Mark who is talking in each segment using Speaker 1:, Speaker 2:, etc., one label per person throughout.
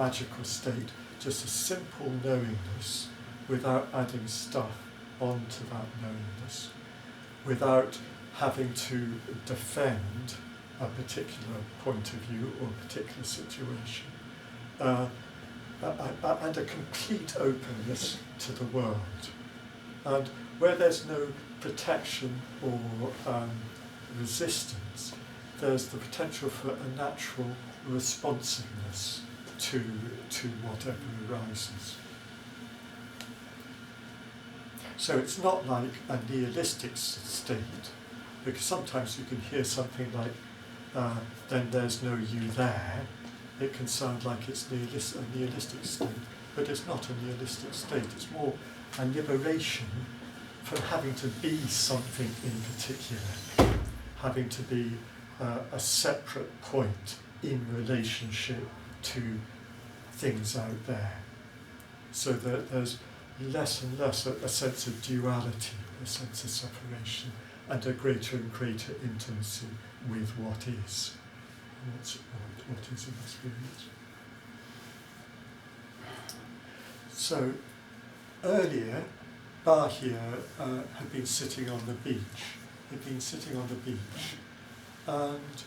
Speaker 1: magical state, just a simple knowingness without adding stuff onto that knowingness, without having to defend a particular point of view or a particular situation, and a complete openness to the world. And where there's no protection or resistance, there's the potential for a natural responsiveness to whatever arises. So it's not like a nihilistic state, because sometimes you can hear something like, then there's no you there. It can sound like it's a nihilistic state, but it's not a nihilistic state. It's more a liberation from having to be something in particular, having to be a separate point in relationship to things out there. So that there's less and less a sense of duality, a sense of separation, and a greater and greater intimacy with what is, what is in experience. So earlier, Bahiya had been sitting on the beach. He'd been sitting on the beach, and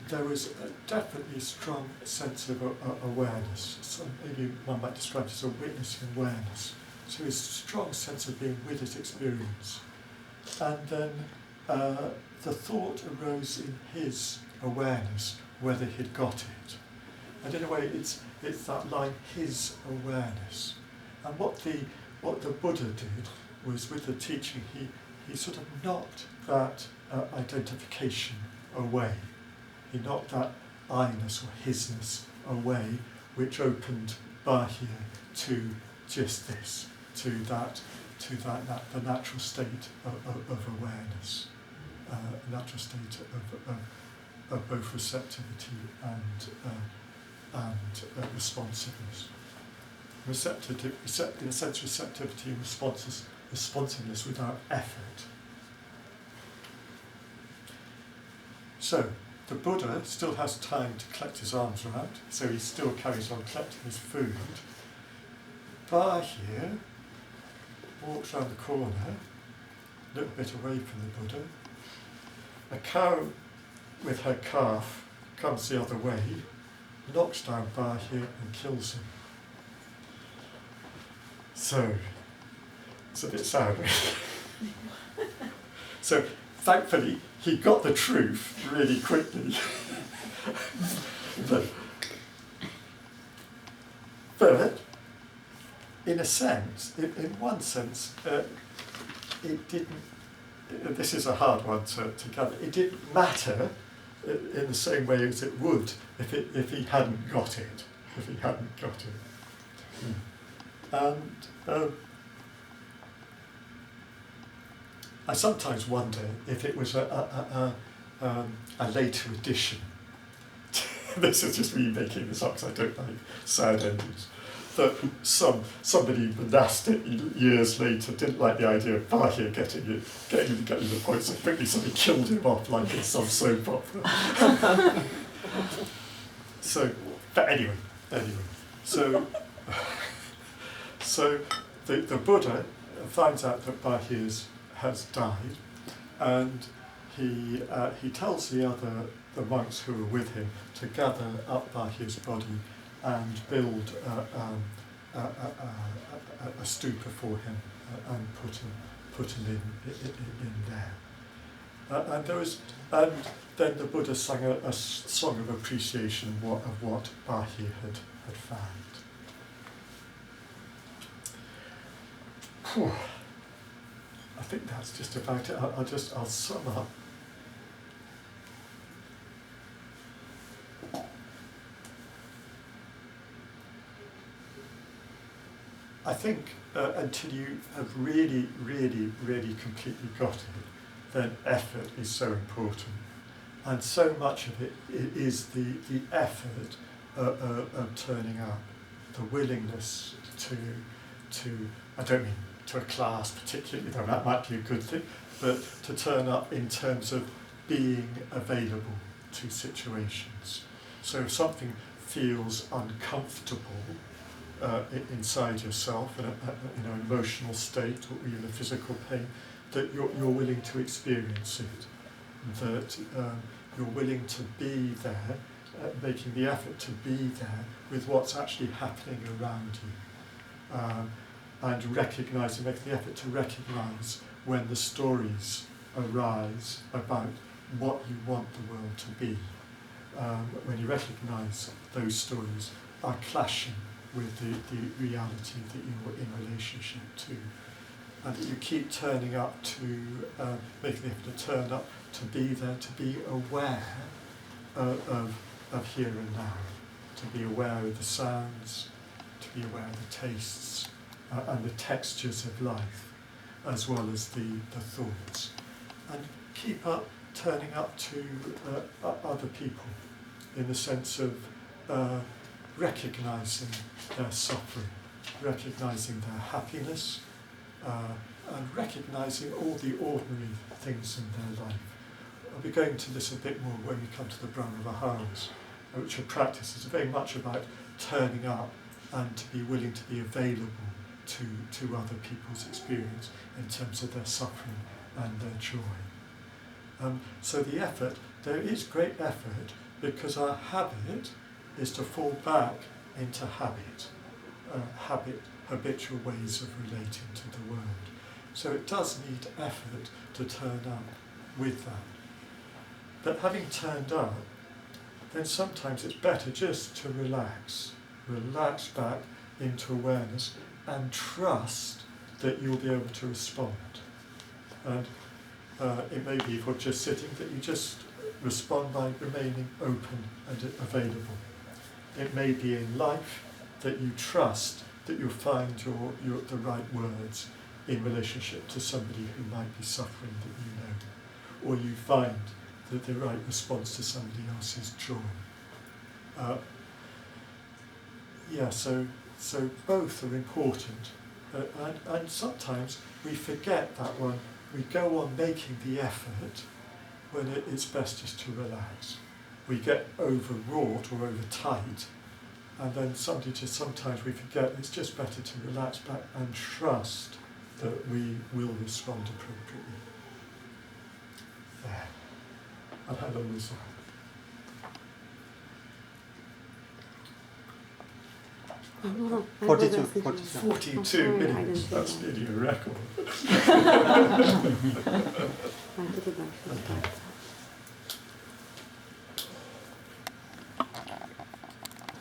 Speaker 1: there was a definitely strong sense of awareness. So maybe one might describe it as a witnessing awareness. So his strong sense of being with his experience. And then the thought arose in his awareness whether he'd got it. And in a way, it's that line, his awareness. And what the Buddha did was, with the teaching, he sort of knocked that identification away. He knocked that I-ness or hisness away, which opened Bahiya to just this, to the natural state of awareness, a natural state of both receptivity and responsiveness. In a sense, receptivity and responsiveness without effort. So the Buddha still has time to collect his arms around, so he still carries on collecting his food. Bahiya walks round the corner, a little bit away from the Buddha. A cow with her calf comes the other way, knocks down Bahiya and kills him. So, it's a bit sad. So, thankfully, he got the truth really quickly. but in a sense, in one sense, it didn't, this is a hard one to gather, it didn't matter in the same way as it would if he hadn't got it, And I sometimes wonder if it was a later addition. This is just me making this up because I don't like sad endings. That somebody monastic years later didn't like the idea of Bahiya getting the point, so quickly somebody killed him off like in some soap opera. But anyway. So the Buddha finds out that Bahiya has died, and he tells the monks who were with him to gather up Bahiya's body and build a stupa for him and put him in there. And then the Buddha sang a song of appreciation of what Bahiya had found. Whew. I think that's just about it. I'll sum up. I think until you have really, really, really completely got it, then effort is so important. And so much of it is the effort of turning up, the willingness to I don't mean to a class particularly, though that might be a good thing, but to turn up in terms of being available to situations. So if something feels uncomfortable inside yourself, in an emotional state or even a physical pain, that you're willing to experience it, that you're willing to be there, making the effort to be there with what's actually happening around you, and making the effort to recognise when the stories arise about what you want the world to be. When you recognise those stories are clashing with the reality that you're in relationship to, and that you keep turning up to, making the effort to turn up, to be there, to be aware of here and now, to be aware of the sounds, to be aware of the tastes and the textures of life, as well as the thoughts, and keep turning up to other people in the sense of recognising their suffering, recognising their happiness, and recognising all the ordinary things in their life. I'll be going to this a bit more when we come to the Brahmaviharas, which are practices very much about turning up and to be willing to be available to other people's experience in terms of their suffering and their joy. So the effort, there is great effort, because our habit is to fall back into habitual ways of relating to the world. So it does need effort to turn up with that. But having turned up, then sometimes it's better just to relax back into awareness and trust that you'll be able to respond. And it may be, if you're just sitting, that you just respond by remaining open and available. It may be in life that you trust that you'll find the right words in relationship to somebody who might be suffering that you know, or you find that the right response to somebody else's joy. So both are important, and sometimes we forget that one. We go on making the effort when it's best just to relax. We get overwrought or overtight, and then sometimes we forget it's just better to relax back and trust that we will respond appropriately. There. And how long was that? 42 minutes. That's nearly a record.